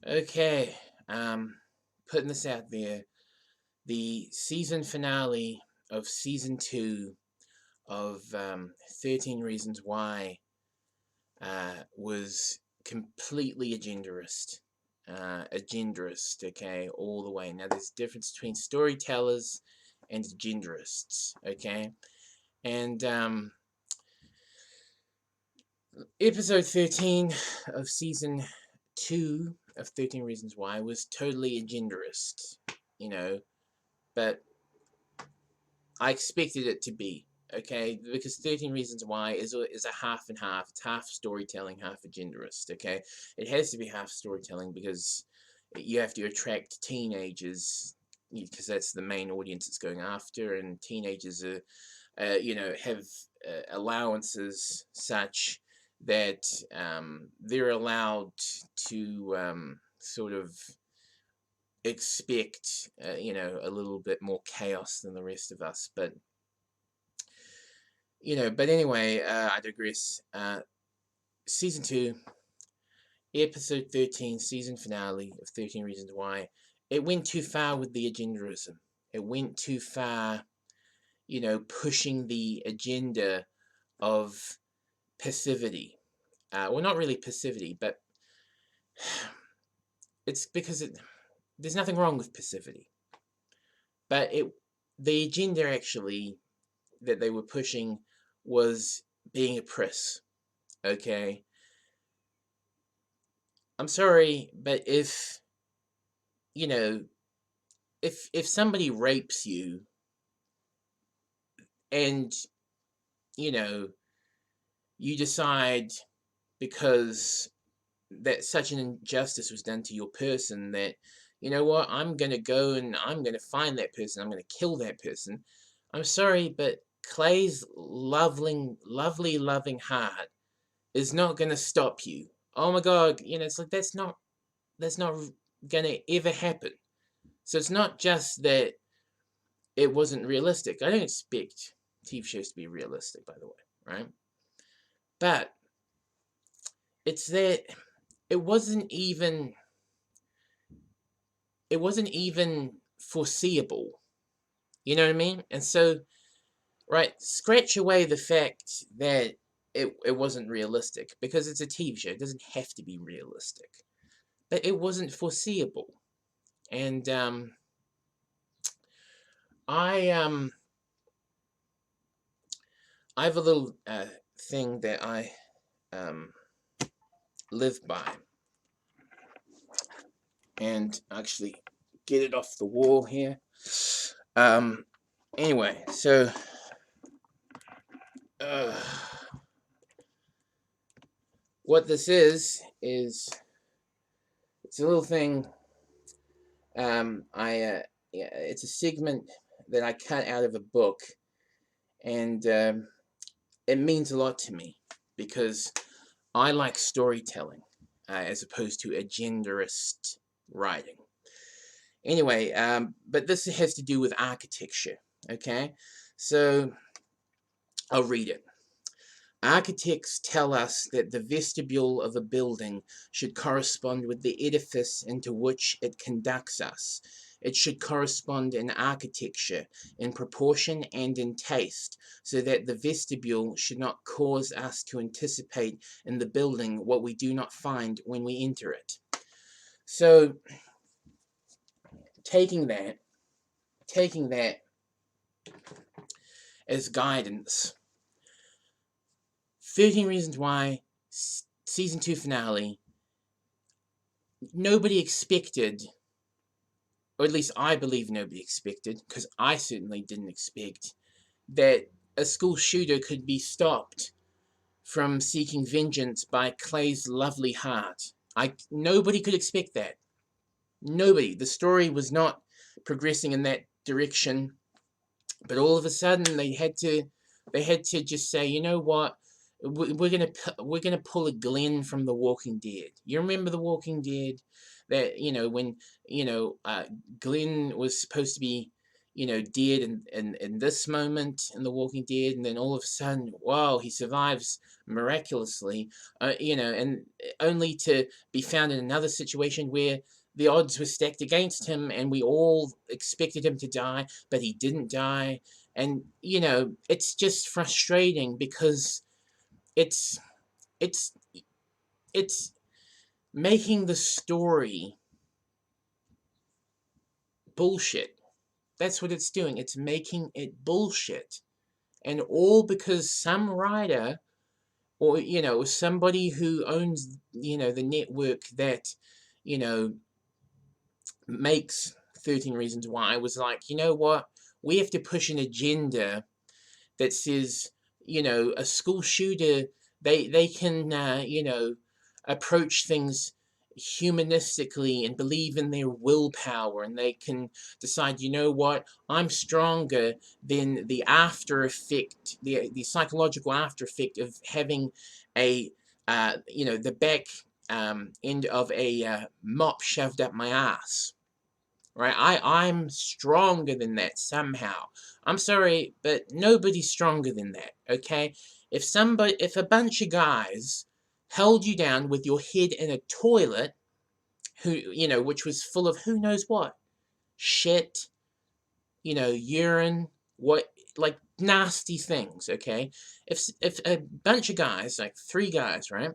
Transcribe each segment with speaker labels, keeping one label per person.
Speaker 1: Okay, putting this out there. The season finale of season 2 of 13 Reasons Why was completely agendarist. Agendarist, okay, all the way. Now, there's a difference between storytellers and agendarists, okay? And episode 13 of season 2 of 13 Reasons Why was totally agendarist, you know, but I expected it to be, okay, because 13 Reasons Why is a half and half. It's half storytelling, half agendarist, okay? It has to be half storytelling because you have to attract teenagers, because that's the main audience it's going after, and teenagers are, have allowances such that they're allowed to sort of expect, a little bit more chaos than the rest of us. But anyway, I digress. Season 2, episode 13, season finale of 13 Reasons Why. It went too far with the agendarism. It went too far, pushing the agenda of passivity. Well, not really passivity, but it's because there's nothing wrong with passivity. But the agenda actually that they were pushing was being a priss. Okay, I'm sorry, but if if somebody rapes you and you decide, because that such an injustice was done to your person, that what, I'm gonna go and I'm gonna find that person, I'm gonna kill that person. I'm sorry, but Clay's lovely loving heart is not gonna stop you. Oh my god, it's like that's not gonna ever happen. So it's not just that it wasn't realistic. I don't expect TV shows to be realistic, by the way, right? But it's that it wasn't even it wasn't even foreseeable. You know what I mean? And so, right, scratch away the fact that it wasn't realistic, because it's a TV show. It doesn't have to be realistic. But it wasn't foreseeable. And I I have a little thing that I um, live by, and actually get it off the wall here. Anyway, so uh, what this is it's a little thing. Yeah, it's a segment that I cut out of a book, and it means a lot to me because I like storytelling as opposed to agendarist writing. Anyway, but this has to do with architecture. Okay, so I'll read it. Architects tell us that the vestibule of a building should correspond with the edifice into which it conducts us. It should correspond in architecture, in proportion and in taste, so that the vestibule should not cause us to anticipate in the building what we do not find when we enter it. So, taking that as guidance, 13 Reasons Why, season 2 finale, nobody expected, or at least I believe nobody expected, because I certainly didn't expect, that a school shooter could be stopped from seeking vengeance by Clay's lovely heart. Nobody could expect that. Nobody. The story was not progressing in that direction, but all of a sudden they had to just say, you know what? We're gonna pull a Glenn from The Walking Dead. You remember The Walking Dead? That when Glenn was supposed to be, dead in this moment in The Walking Dead, and then all of a sudden, wow, he survives miraculously, and only to be found in another situation where the odds were stacked against him, and we all expected him to die, but he didn't die. And it's just frustrating because it's it's it's making the story bullshit. That's what it's doing. It's making it bullshit. And all because some writer, or somebody who owns the network that you know makes 13 Reasons Why was like, you know what, we have to push an agenda that says, a school shooter, they can, approach things humanistically and believe in their willpower, and they can decide, you know what, I'm stronger than the after effect, the psychological after effect of having a, the back end of a mop shoved up my ass. Right? I'm stronger than that somehow. I'm sorry, but nobody's stronger than that, okay? If a bunch of guys held you down with your head in a toilet, which was full of who knows what, shit, urine, what, like nasty things, okay? If a bunch of guys, like 3 guys, right,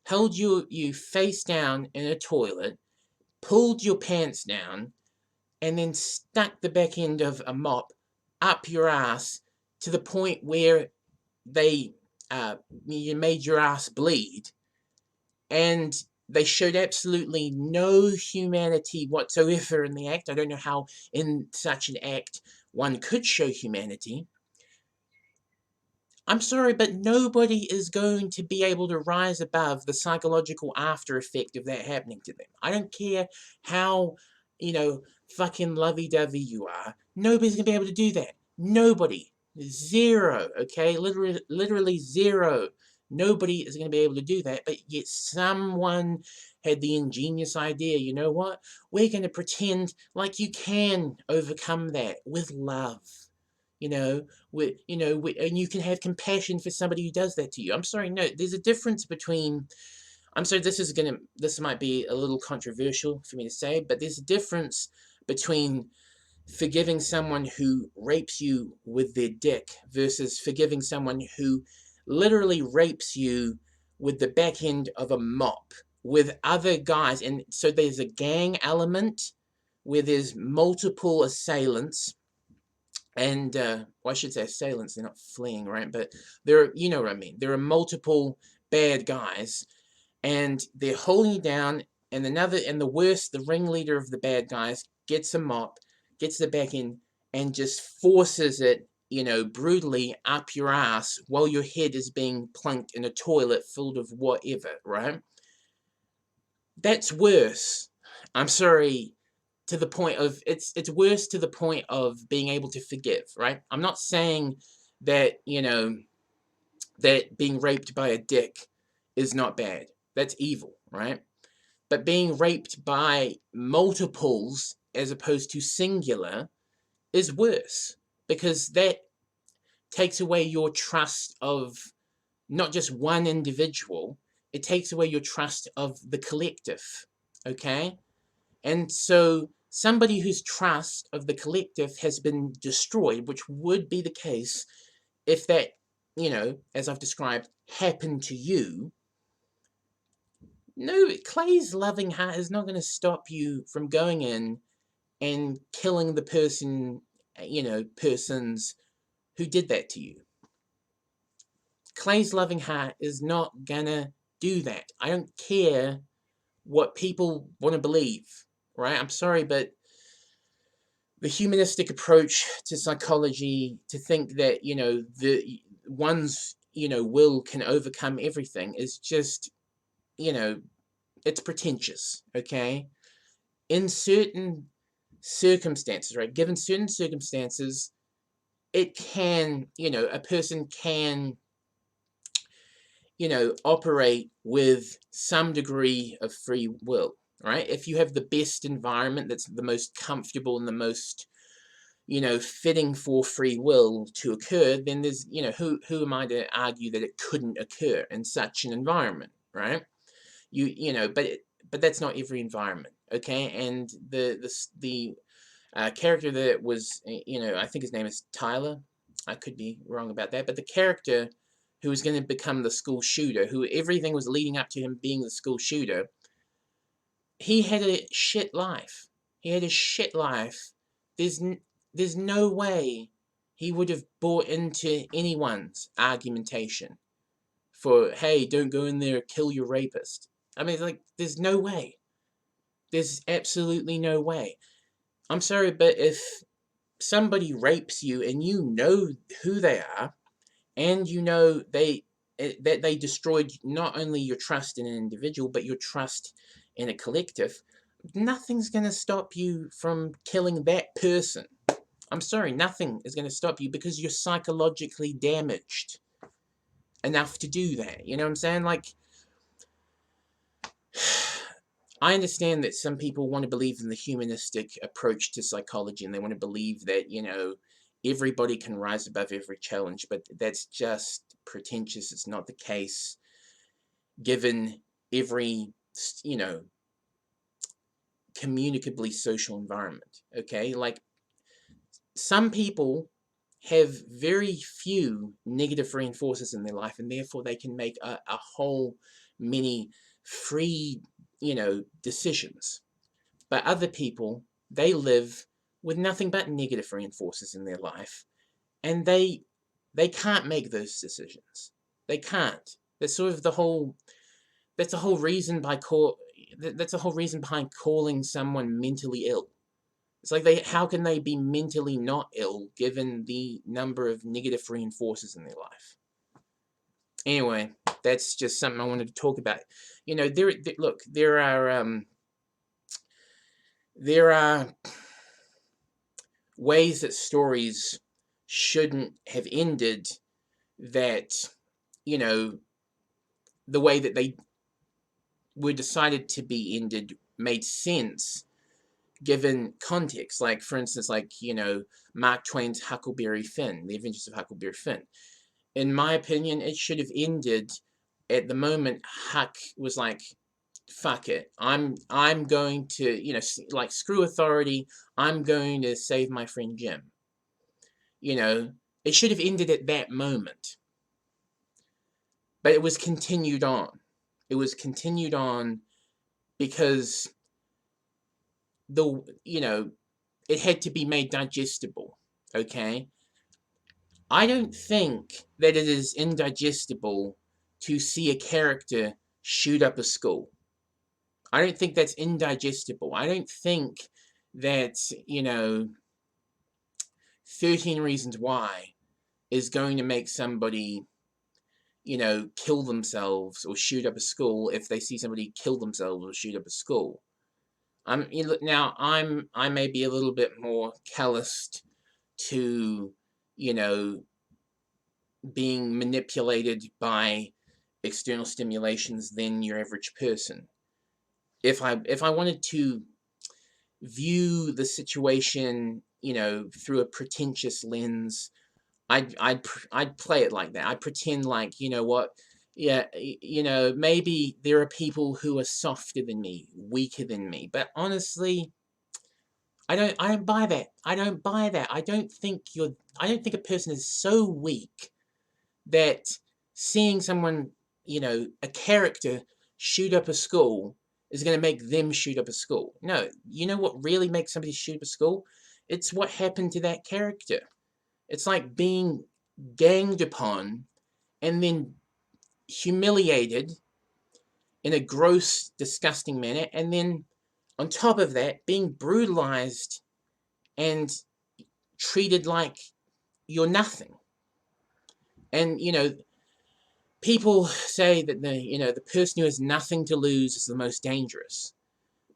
Speaker 1: held you face down in a toilet, pulled your pants down, and then stuck the back end of a mop up your ass to the point where they you made your ass bleed, and they showed absolutely no humanity whatsoever in the act. I don't know how in such an act one could show humanity. I'm sorry, but nobody is going to be able to rise above the psychological after effect of that happening to them. I don't care how, fucking lovey-dovey you are. Nobody's going to be able to do that. Nobody. Zero, okay? Literally zero. Nobody is going to be able to do that, but yet someone had the ingenious idea, you know what? We're going to pretend like you can overcome that with love. And you can have compassion for somebody who does that to you. I'm sorry, no, there's a difference between. I'm sorry, this might be a little controversial for me to say, but there's a difference between forgiving someone who rapes you with their dick versus forgiving someone who literally rapes you with the back end of a mop with other guys. And so there's a gang element where there's multiple assailants. And well, I should say assailants, they're not fleeing, right? But you know what I mean. There are multiple bad guys, and they're holding you down, and the worst, the ringleader of the bad guys gets a mop, gets the back in, and just forces it, brutally up your ass while your head is being plunked in a toilet filled of whatever, right? That's worse. I'm sorry, to the point of it's worse to the point of being able to forgive, right? I'm not saying that that being raped by a dick is not bad. That's evil, right? But being raped by multiples as opposed to singular is worse, because that takes away your trust of not just one individual, it takes away your trust of the collective, okay? And so somebody whose trust of the collective has been destroyed, which would be the case if that, as I've described, happened to you. No, Clay's loving heart is not going to stop you from going in and killing the persons who did that to you. Clay's loving heart is not going to do that. I don't care what people want to believe, right? I'm sorry, but the humanistic approach to psychology, to think that the one's will can overcome everything, is just it's pretentious. Okay, in certain circumstances, right, given certain circumstances, it can, a person can operate with some degree of free will, right? If you have the best environment, that's the most comfortable and the most fitting for free will to occur, then there's, who am I to argue that it couldn't occur in such an environment, right? But that's not every environment, okay? And the character that was, I think his name is Tyler. I could be wrong about that, but the character who was going to become the school shooter, who everything was leading up to him being the school shooter, he had a shit life. He had a shit life. There's no way he would have bought into anyone's argumentation for, hey, don't go in there, kill your rapist. I mean, like, there's no way. There's absolutely no way. I'm sorry, but if somebody rapes you and you know who they are, and you know that they destroyed not only your trust in an individual, but your trust in a collective, nothing's going to stop you from killing that person. I'm sorry, nothing is going to stop you because you're psychologically damaged enough to do that. You know what I'm saying? Like, I understand that some people want to believe in the humanistic approach to psychology, and they want to believe that, everybody can rise above every challenge, but that's just pretentious. It's not the case, given every, communicably social environment, okay? Like, some people have very few negative reinforcers in their life, and therefore they can make a whole many free, decisions. But other people, they live with nothing but negative reinforcers in their life, and they can't make those decisions. They can't. That's sort of the whole. That's the whole reason That's the whole reason behind calling someone mentally ill. It's like how can they be mentally not ill given the number of negative reinforcers in their life? Anyway, that's just something I wanted to talk about. Look, there are ways that stories shouldn't have ended that, the way that they were decided to be ended made sense given context. Like, for instance, Mark Twain's Huckleberry Finn, The Adventures of Huckleberry Finn. In my opinion, it should have ended at the moment Huck was like, fuck it, I'm going to, screw authority, I'm going to save my friend Jim. It should have ended at that moment. But it was continued on. It was continued on because it had to be made digestible, okay? I don't think that it is indigestible to see a character shoot up a school. I don't think that's indigestible. I don't think that, 13 Reasons Why is going to make somebody, kill themselves or shoot up a school if they see somebody kill themselves or shoot up a school. I may be a little bit more calloused to, being manipulated by external stimulations than your average person. If I wanted to view the situation, through a pretentious lens, I'd play it like that. I'd pretend like, what, yeah, maybe there are people who are softer than me, weaker than me, but honestly, I don't buy that. I don't buy that. I don't think a person is so weak that seeing someone, a character shoot up a school is going to make them shoot up a school. No, you know what really makes somebody shoot up a school? It's what happened to that character. It's like being ganged upon and then humiliated in a gross, disgusting manner, and then on top of that, being brutalized and treated like you're nothing. And, people say that the person who has nothing to lose is the most dangerous.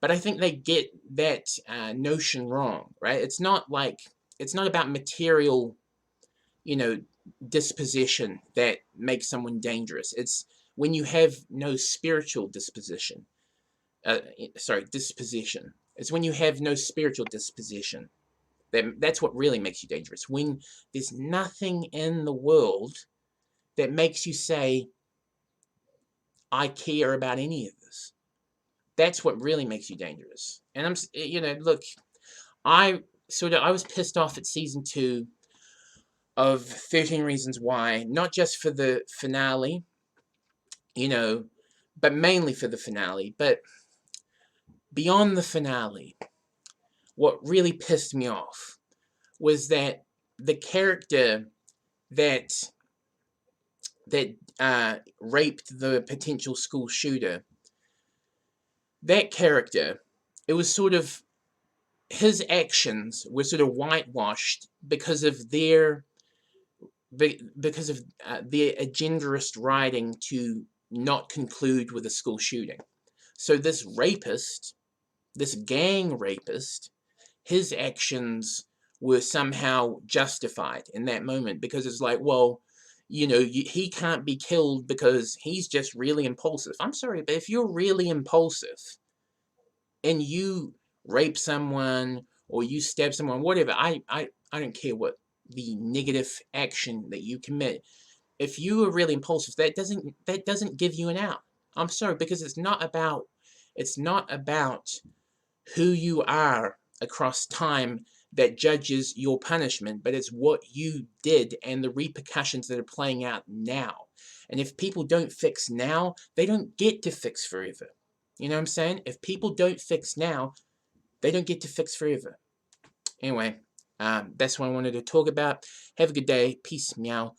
Speaker 1: But I think they get that notion wrong, right? It's not about material, disposition that makes someone dangerous. It's when you have no spiritual disposition. Disposition. It's when you have no spiritual disposition That's what really makes you dangerous. When there's nothing in the world that makes you say, I care about any of this. That's what really makes you dangerous. And look, I was pissed off at season 2 of 13 Reasons Why, not just for the finale, but mainly for the finale. But beyond the finale, what really pissed me off was that the character that raped the potential school shooter, that character, it was sort of, his actions were sort of whitewashed because of their agendarist writing to not conclude with a school shooting. So this rapist, this gang rapist, his actions were somehow justified in that moment, because it's like, well, he can't be killed because he's just really impulsive. I'm sorry, but if you're really impulsive and you rape someone or you stab someone, whatever, I don't care what the negative action that you commit. If you are really impulsive, that doesn't give you an out. I'm sorry, because it's not about who you are across time that judges your punishment, but it's what you did and the repercussions that are playing out now. And if people don't fix now, they don't get to fix forever. You know what I'm saying? If people don't fix now, they don't get to fix forever. Anyway, that's what I wanted to talk about. Have a good day. Peace. Meow.